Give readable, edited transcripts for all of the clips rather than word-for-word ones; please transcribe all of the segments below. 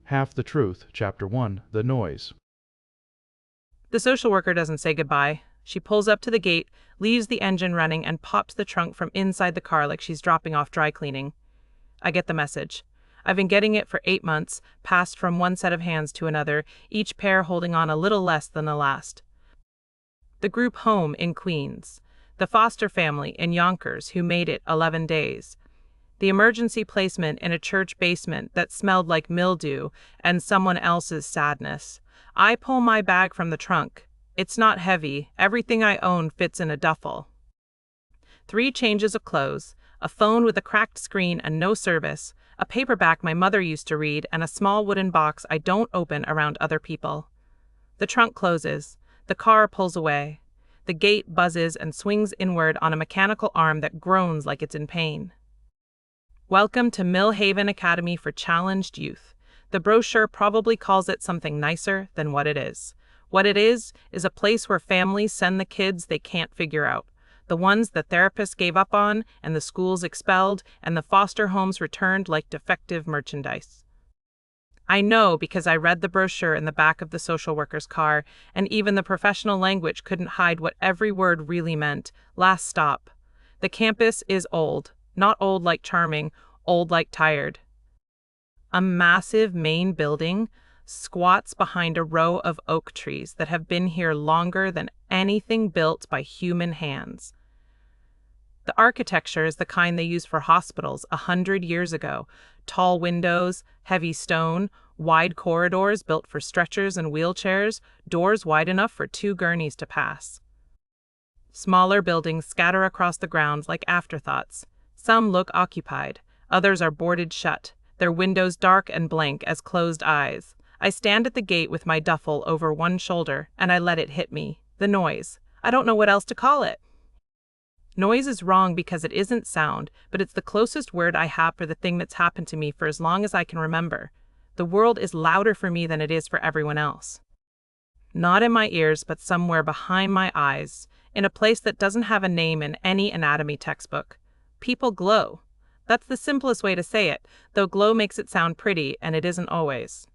Half the Truth, Chapter 1, The Noise. The social worker doesn't say goodbye. She pulls up to the gate, leaves the engine running, and pops the trunk from inside the car like she's dropping off dry cleaning. I get the message. I've been getting it for 8 months, passed from one set of hands to another, each pair holding on a little less than the last. The group home in Queens. The foster family in Yonkers who made it 11 days. The emergency placement in a church basement that smelled like mildew and someone else's sadness. I pull my bag from the trunk. It's not heavy. Everything I own fits in a duffel. 3 changes of clothes, a phone with a cracked screen and no service, a paperback my mother used to read, and a small wooden box I don't open around other people. The trunk closes. The car pulls away. The gate buzzes and swings inward on a mechanical arm that groans like it's in pain. Welcome to Mill Haven Academy for Challenged Youth. The brochure probably calls it something nicer than what it is. What it is a place where families send the kids they can't figure out. The ones the therapists gave up on, and the schools expelled, and the foster homes returned like defective merchandise. I know because I read the brochure in the back of the social worker's car, and even the professional language couldn't hide what every word really meant. Last stop. The campus is old. Not old like charming, old like tired. A massive main building squats behind a row of oak trees that have been here longer than anything built by human hands. The architecture is the kind they used for hospitals 100 years ago. Tall windows, heavy stone, wide corridors built for stretchers and wheelchairs, doors wide enough for 2 gurneys to pass. Smaller buildings scatter across the grounds like afterthoughts. Some look occupied, others are boarded shut, their windows dark and blank as closed eyes. I stand at the gate with my duffel over one shoulder, and I let it hit me. The noise. I don't know what else to call it. Noise is wrong because it isn't sound, but it's the closest word I have for the thing that's happened to me for as long as I can remember. The world is louder for me than it is for everyone else. Not in my ears, but somewhere behind my eyes, in a place that doesn't have a name in any anatomy textbook. People glow. That's the simplest way to say it, though glow makes it sound pretty, and it isn't always.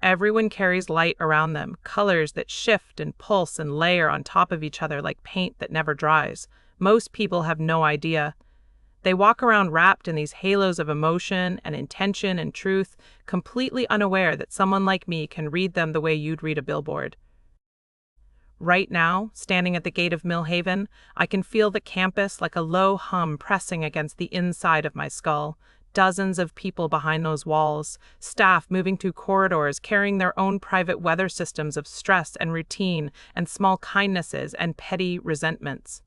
Everyone carries light around them, colors that shift and pulse and layer on top of each other like paint that never dries. Most people have no idea. They walk around wrapped in these halos of emotion and intention and truth, completely unaware that someone like me can read them the way you'd read a billboard. Right now, standing at the gate of Mill Haven, I can feel the campus like a low hum pressing against the inside of my skull. Dozens of people behind those walls, staff moving through corridors carrying their own private weather systems of stress and routine and small kindnesses and petty resentments.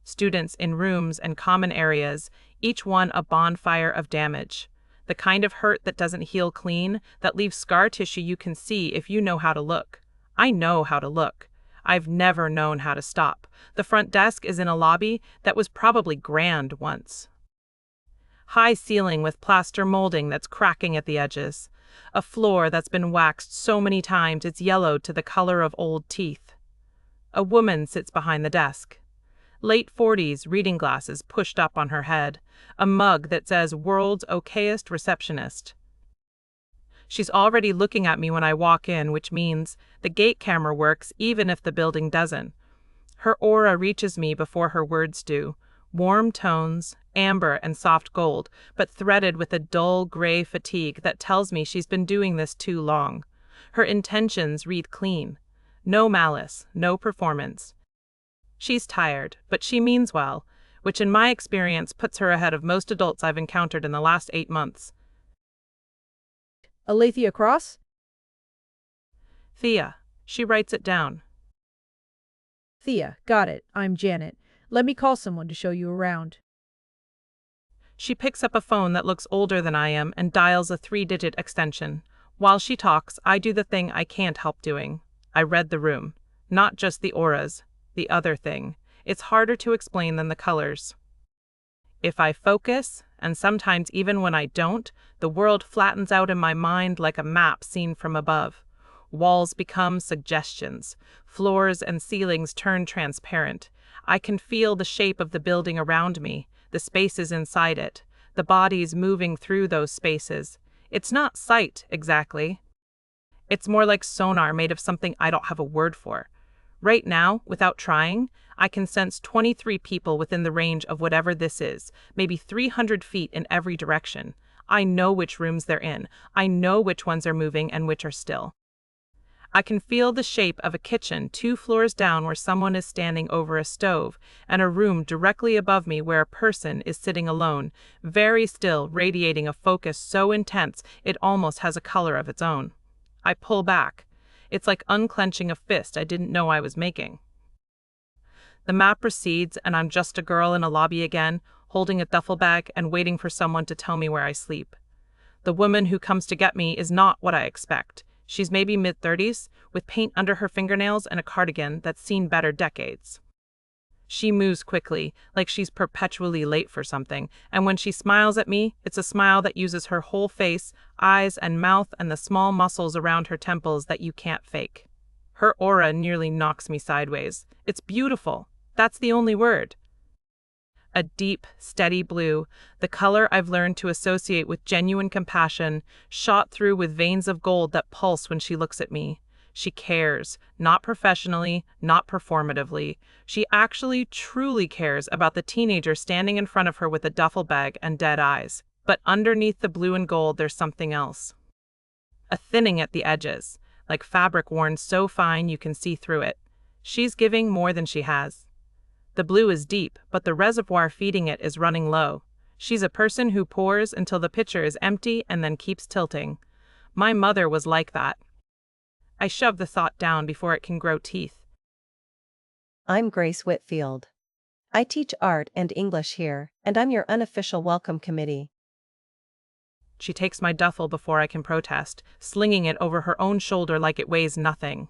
Students in rooms and common areas, each one a bonfire of damage. The kind of hurt that doesn't heal clean, that leaves scar tissue you can see if you know how to look. I know how to look. I've never known how to stop. The front desk is in a lobby that was probably grand once. High ceiling with plaster molding that's cracking at the edges. A floor that's been waxed so many times it's yellowed to the color of old teeth. A woman sits behind the desk. Late 40s, reading glasses pushed up on her head. A mug that says "World's Okayest Receptionist." She's already looking at me when I walk in, which means the gate camera works even if the building doesn't. Her aura reaches me before her words do. Warm tones, amber and soft gold, but threaded with a dull gray fatigue that tells me she's been doing this too long. Her intentions read clean. No malice, no performance. She's tired, but she means well, which in my experience puts her ahead of most adults I've encountered in the last 8 months. Alethea Cross? Thea. She writes it down. Thea, got it. I'm Janet. Let me call someone to show you around. She picks up a phone that looks older than I am and dials a 3-digit extension. While she talks, I do the thing I can't help doing. I read the room. Not just the auras. The other thing. It's harder to explain than the colors. If I focus, and sometimes even when I don't, the world flattens out in my mind like a map seen from above. Walls become suggestions. Floors and ceilings turn transparent. I can feel the shape of the building around me, the spaces inside it, the bodies moving through those spaces. It's not sight, exactly. It's more like sonar made of something I don't have a word for. Right now, without trying, I can sense 23 people within the range of whatever this is, maybe 300 feet in every direction. I know which rooms they're in. I know which ones are moving and which are still. I can feel the shape of a kitchen 2 floors down where someone is standing over a stove, and a room directly above me where a person is sitting alone, very still, radiating a focus so intense it almost has a color of its own. I pull back. It's like unclenching a fist I didn't know I was making. The map recedes, and I'm just a girl in a lobby again, holding a duffel bag and waiting for someone to tell me where I sleep. The woman who comes to get me is not what I expect. She's maybe mid-30s, with paint under her fingernails and a cardigan that's seen better decades. She moves quickly, like she's perpetually late for something, and when she smiles at me, it's a smile that uses her whole face, eyes and mouth and the small muscles around her temples that you can't fake. Her aura nearly knocks me sideways. It's beautiful. That's the only word. A deep, steady blue, the color I've learned to associate with genuine compassion, shot through with veins of gold that pulse when she looks at me. She cares, not professionally, not performatively. She actually truly cares about the teenager standing in front of her with a duffel bag and dead eyes. But underneath the blue and gold, there's something else. A thinning at the edges, like fabric worn so fine you can see through it. She's giving more than she has. The blue is deep, but the reservoir feeding it is running low. She's a person who pours until the pitcher is empty and then keeps tilting. My mother was like that. I shove the thought down before it can grow teeth. I'm Grace Whitfield. I teach art and English here, and I'm your unofficial welcome committee. She takes my duffel before I can protest, slinging it over her own shoulder like it weighs nothing.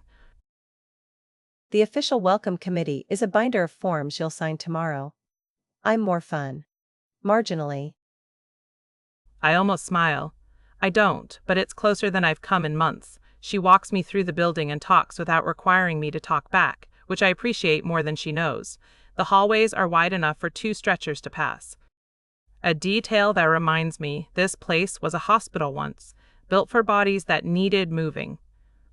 The official welcome committee is a binder of forms you'll sign tomorrow. I'm more fun. Marginally. I almost smile. I don't, but it's closer than I've come in months. She walks me through the building and talks without requiring me to talk back, which I appreciate more than she knows. The hallways are wide enough for 2 stretchers to pass. A detail that reminds me this place was a hospital once, built for bodies that needed moving.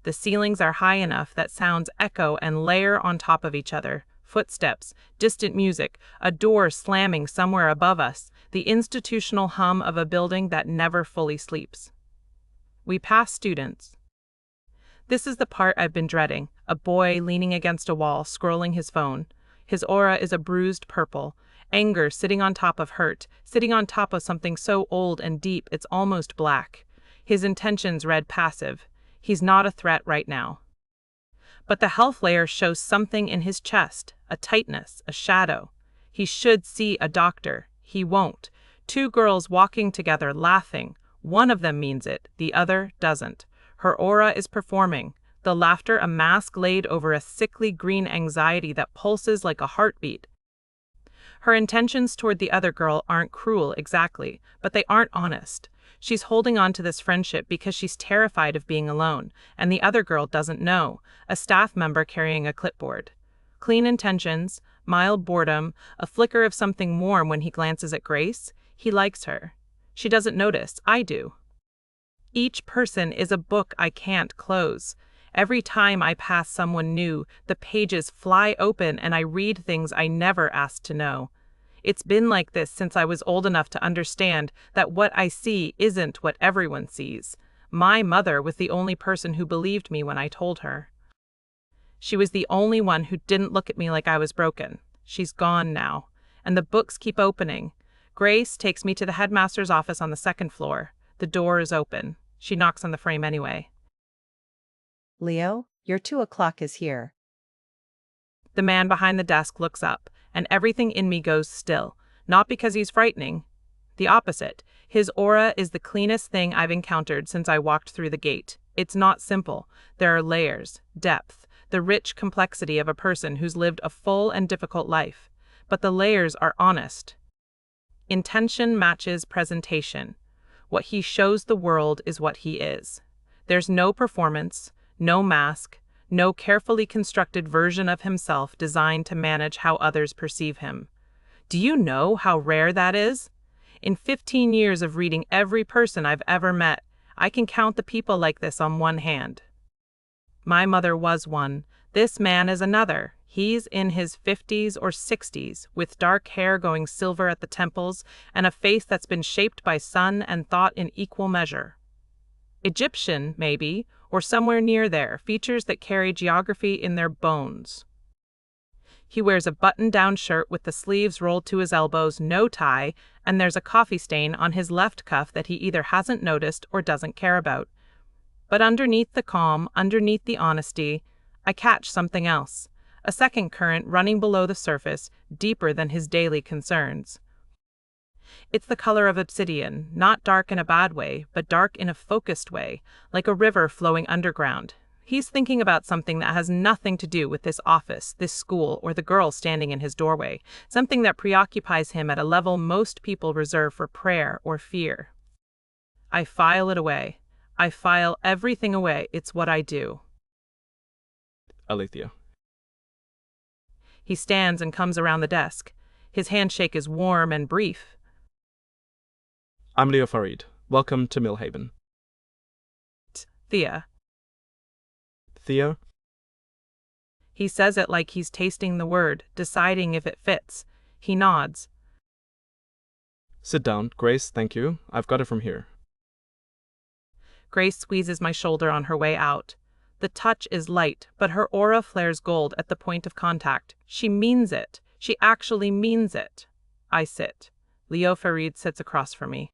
The ceilings are high enough that sounds echo and layer on top of each other. Footsteps, distant music, a door slamming somewhere above us, the institutional hum of a building that never fully sleeps. We pass students. This is the part I've been dreading, a boy leaning against a wall, scrolling his phone. His aura is a bruised purple, anger sitting on top of hurt, sitting on top of something so old and deep it's almost black. His intentions read passive. He's not a threat right now. But the health layer shows something in his chest, a tightness, a shadow. He should see a doctor. He won't. 2 girls walking together, laughing. One of them means it, the other doesn't. Her aura is performing, the laughter a mask laid over a sickly green anxiety that pulses like a heartbeat. Her intentions toward the other girl aren't cruel exactly, but they aren't honest. She's holding on to this friendship because she's terrified of being alone, and the other girl doesn't know, a staff member carrying a clipboard. Clean intentions, mild boredom, a flicker of something warm when he glances at Grace. He likes her. She doesn't notice. I do. Each person is a book I can't close. Every time I pass someone new, the pages fly open and I read things I never asked to know. It's been like this since I was old enough to understand that what I see isn't what everyone sees. My mother was the only person who believed me when I told her. She was the only one who didn't look at me like I was broken. She's gone now, and the books keep opening. Grace takes me to the headmaster's office on the 2nd floor. The door is open. She knocks on the frame anyway. Leo, your 2 o'clock is here. The man behind the desk looks up, and everything in me goes still, not because he's frightening. The opposite. His aura is the cleanest thing I've encountered since I walked through the gate. It's not simple. There are layers, depth, the rich complexity of a person who's lived a full and difficult life. But the layers are honest. Intention matches presentation. What he shows the world is what he is. There's no performance, no mask, no carefully constructed version of himself designed to manage how others perceive him. Do you know how rare that is? In 15 years of reading every person I've ever met, I can count the people like this on one hand. My mother was one. This man is another. He's in his 50s or 60s, with dark hair going silver at the temples and a face that's been shaped by sun and thought in equal measure. Egyptian, maybe, or somewhere near there, features that carry geography in their bones. He wears a button-down shirt with the sleeves rolled to his elbows, no tie, and there's a coffee stain on his left cuff that he either hasn't noticed or doesn't care about. But underneath the calm, underneath the honesty, I catch something else, a second current running below the surface, deeper than his daily concerns. It's the color of obsidian, not dark in a bad way, but dark in a focused way, like a river flowing underground. He's thinking about something that has nothing to do with this office, this school, or the girl standing in his doorway, something that preoccupies him at a level most people reserve for prayer or fear. I file it away. I file everything away. It's what I do. Alethea. He stands and comes around the desk. His handshake is warm and brief. I'm Leo Farid. Welcome to Millhaven. Thea. Thea? He says it like he's tasting the word, deciding if it fits. He nods. Sit down. Grace, thank you. I've got it from here. Grace squeezes my shoulder on her way out. The touch is light, but her aura flares gold at the point of contact. She means it. She actually means it. I sit. Leo Farid sits across from me.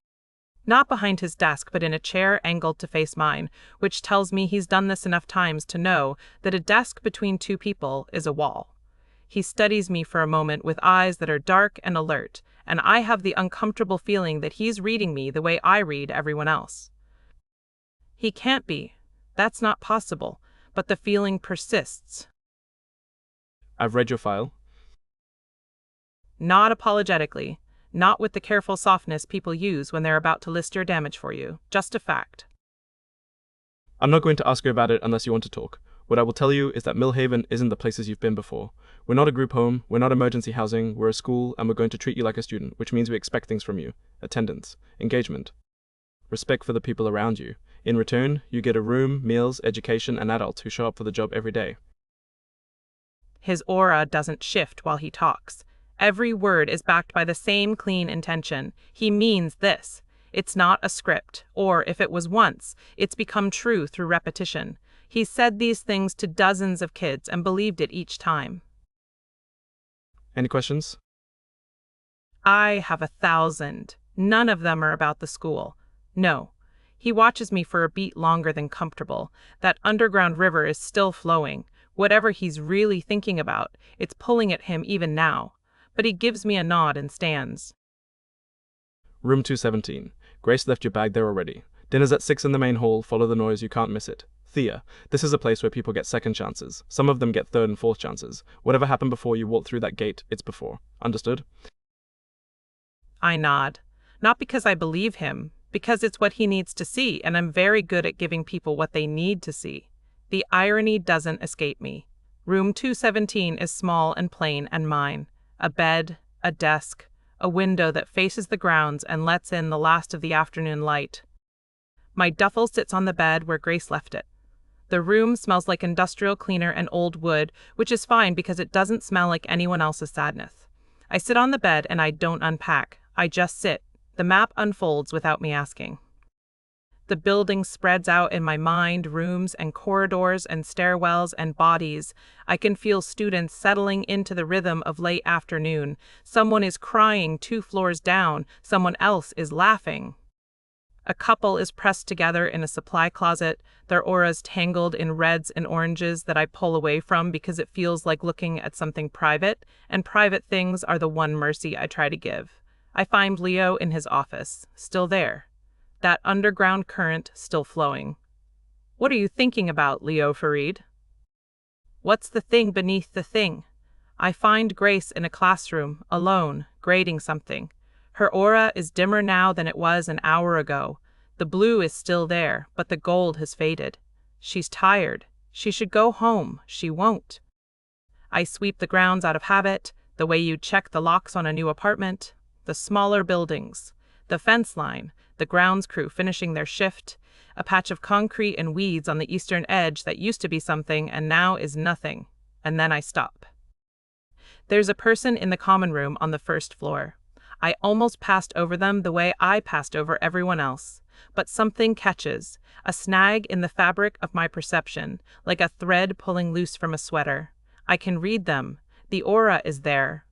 Not behind his desk, but in a chair angled to face mine, which tells me he's done this enough times to know that a desk between two people is a wall. He studies me for a moment with eyes that are dark and alert, and I have the uncomfortable feeling that he's reading me the way I read everyone else. He can't be. That's not possible, but the feeling persists. I've read your file. Not apologetically, not with the careful softness people use when they're about to list your damage for you, just a fact. I'm not going to ask you about it unless you want to talk. What I will tell you is that Millhaven isn't the places you've been before. We're not a group home, we're not emergency housing, we're a school, and we're going to treat you like a student, which means we expect things from you. Attendance, engagement, respect for the people around you. In return, you get a room, meals, education, and adults who show up for the job every day. His aura doesn't shift while he talks. Every word is backed by the same clean intention. He means this. It's not a script, or if it was once, it's become true through repetition. He's said these things to dozens of kids and believed it each time. Any questions? I have 1,000. None of them are about the school. No. He watches me for a beat longer than comfortable. That underground river is still flowing. Whatever he's really thinking about, it's pulling at him even now. But he gives me a nod and stands. Room 217. Grace left your bag there already. Dinner's at 6 in the main hall. Follow the noise, you can't miss it. Thea, this is a place where people get second chances. Some of them get third and fourth chances. Whatever happened before you walked through that gate, it's before. Understood? I nod. Not because I believe him, because it's what he needs to see, and I'm very good at giving people what they need to see. The irony doesn't escape me. Room 217 is small and plain and mine. A bed, a desk, a window that faces the grounds and lets in the last of the afternoon light. My duffel sits on the bed where Grace left it. The room smells like industrial cleaner and old wood, which is fine because it doesn't smell like anyone else's sadness. I sit on the bed and I don't unpack. I just sit. The map unfolds without me asking. The building spreads out in my mind, rooms and corridors and stairwells and bodies. I can feel students settling into the rhythm of late afternoon. Someone is crying 2 floors down. Someone else is laughing. A couple is pressed together in a supply closet, their auras tangled in reds and oranges that I pull away from because it feels like looking at something private, and private things are the one mercy I try to give. I find Leo in his office, still there. That underground current still flowing. What are you thinking about, Leo Farid? What's the thing beneath the thing? I find Grace in a classroom, alone, grading something. Her aura is dimmer now than it was an hour ago. The blue is still there, but the gold has faded. She's tired. She should go home. She won't. I sweep the grounds out of habit, the way you check the locks on a new apartment. The smaller buildings. The fence line, the grounds crew finishing their shift, a patch of concrete and weeds on the eastern edge that used to be something and now is nothing. And then I stop. There's a person in the common room on the first floor. I almost passed over them the way I passed over everyone else. But something catches, a snag in the fabric of my perception, like a thread pulling loose from a sweater. I can read them. The aura is there.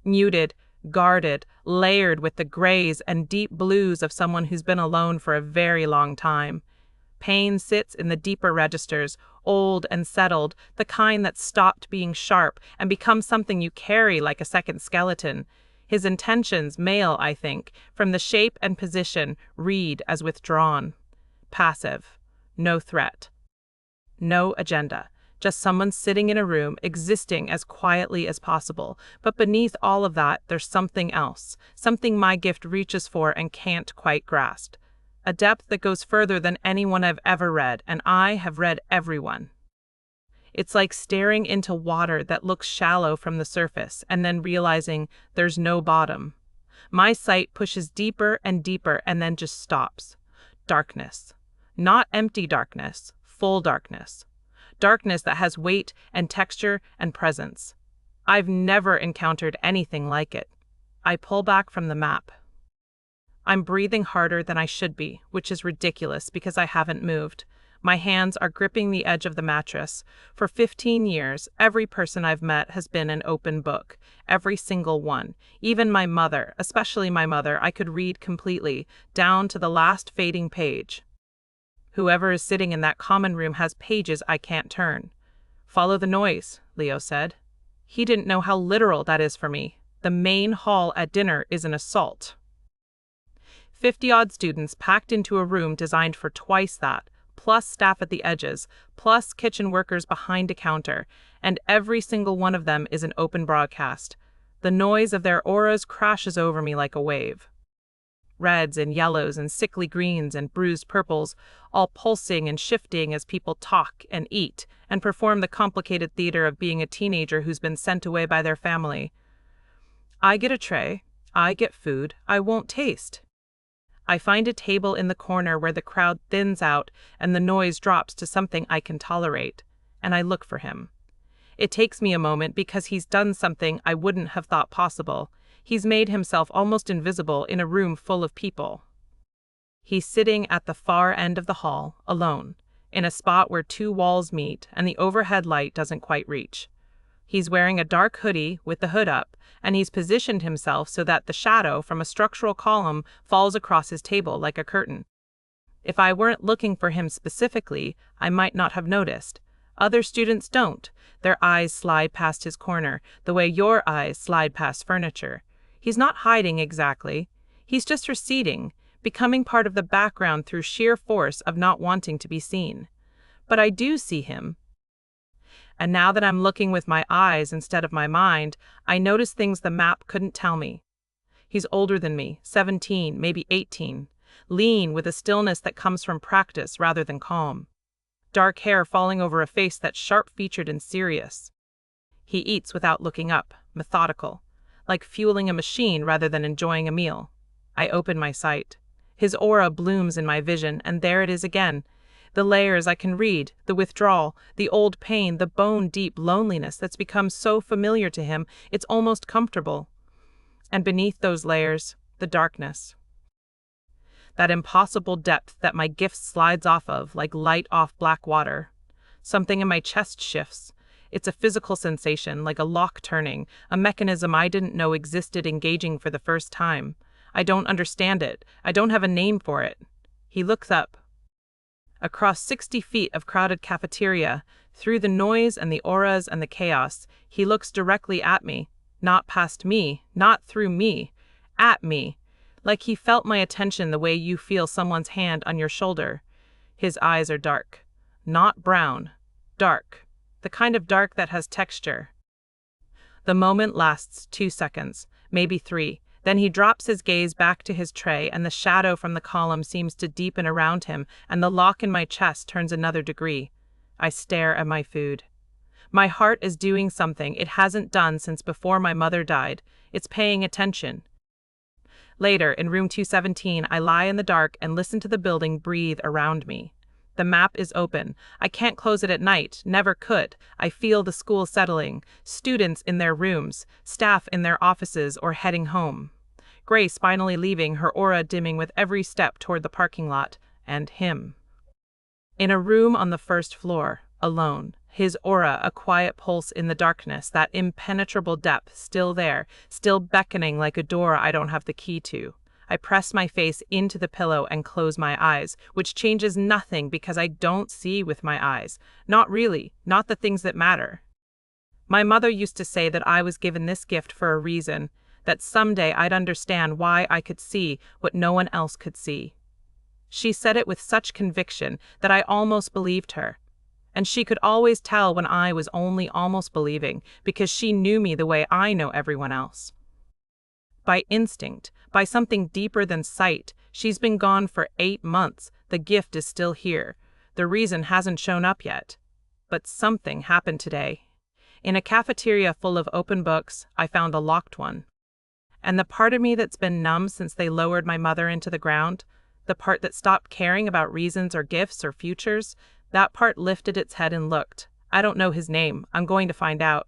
Muted, guarded, layered with the grays and deep blues of someone who's been alone for a very long time. Pain sits in the deeper registers, old and settled, the kind that stopped being sharp and becomes something you carry like a second skeleton. His intentions, male, I think, from the shape and position, read as withdrawn. Passive. No threat. No agenda. Just someone sitting in a room, existing as quietly as possible. But beneath all of that, there's something else. Something my gift reaches for and can't quite grasp. A depth that goes further than anyone I've ever read, and I have read everyone. It's like staring into water that looks shallow from the surface and then realizing there's no bottom. My sight pushes deeper and deeper and then just stops. Darkness. Not empty darkness, full darkness. Darkness that has weight and texture and presence. I've never encountered anything like it. I pull back from the map. I'm breathing harder than I should be, which is ridiculous because I haven't moved. My hands are gripping the edge of the mattress. For 15 years, every person I've met has been an open book. Every single one. Even my mother, especially my mother, I could read completely, down to the last fading page. Whoever is sitting in that common room has pages I can't turn. Follow the noise, Leo said. He didn't know how literal that is for me. The main hall at dinner is an assault. 50-odd students packed into a room designed for twice that, plus staff at the edges, plus kitchen workers behind a counter, and every single one of them is an open broadcast. The noise of their auras crashes over me like a wave. Reds and yellows and sickly greens and bruised purples, all pulsing and shifting as people talk and eat and perform the complicated theater of being a teenager who's been sent away by their family. I get a tray, I get food I won't taste. I find a table in the corner where the crowd thins out and the noise drops to something I can tolerate, and I look for him. It takes me a moment because he's done something I wouldn't have thought possible. He's made himself almost invisible in a room full of people. He's sitting at the far end of the hall, alone, in a spot where two walls meet and the overhead light doesn't quite reach. He's wearing a dark hoodie with the hood up, and he's positioned himself so that the shadow from a structural column falls across his table like a curtain. If I weren't looking for him specifically, I might not have noticed. Other students don't. Their eyes slide past his corner, the way your eyes slide past furniture. He's not hiding exactly. He's just receding, becoming part of the background through sheer force of not wanting to be seen. But I do see him. And now that I'm looking with my eyes instead of my mind, I notice things the map couldn't tell me. He's older than me, 17, maybe 18, lean with a stillness that comes from practice rather than calm. Dark hair falling over a face that's sharp-featured and serious. He eats without looking up, methodical, like fueling a machine rather than enjoying a meal. I open my sight. His aura blooms in my vision, and there it is again. The layers I can read, the withdrawal, the old pain, the bone-deep loneliness that's become so familiar to him, it's almost comfortable. And beneath those layers, the darkness. That impossible depth that my gift slides off of like light off black water. Something in my chest shifts. It's a physical sensation, like a lock turning, a mechanism I didn't know existed engaging for the first time. I don't understand it. I don't have a name for it. He looks up. Across 60 feet of crowded cafeteria, through the noise and the auras and the chaos, he looks directly at me. Not past me, not through me. At me. Like he felt my attention the way you feel someone's hand on your shoulder. His eyes are dark. Not brown. Dark. The kind of dark that has texture. The moment lasts 2 seconds, maybe 3. Then he drops his gaze back to his tray and the shadow from the column seems to deepen around him and the lock in my chest turns another degree. I stare at my food. My heart is doing something it hasn't done since before my mother died. It's paying attention. Later, in room 217, I lie in the dark and listen to the building breathe around me. The map is open. I can't close it at night, never could. I feel the school settling, students in their rooms, staff in their offices or heading home. Grace finally leaving, her aura dimming with every step toward the parking lot, and him. In a room on the first floor, alone, his aura a quiet pulse in the darkness, that impenetrable depth still there, still beckoning like a door I don't have the key to. I press my face into the pillow and close my eyes, which changes nothing because I don't see with my eyes. Not really, not the things that matter. My mother used to say that I was given this gift for a reason, that someday I'd understand why I could see what no one else could see. She said it with such conviction that I almost believed her. And she could always tell when I was only almost believing, because she knew me the way I know everyone else. By instinct, by something deeper than sight, she's been gone for 8 months. The gift is still here. The reason hasn't shown up yet. But something happened today. In a cafeteria full of open books, I found a locked one. And the part of me that's been numb since they lowered my mother into the ground, the part that stopped caring about reasons or gifts or futures, that part lifted its head and looked. I don't know his name. I'm going to find out.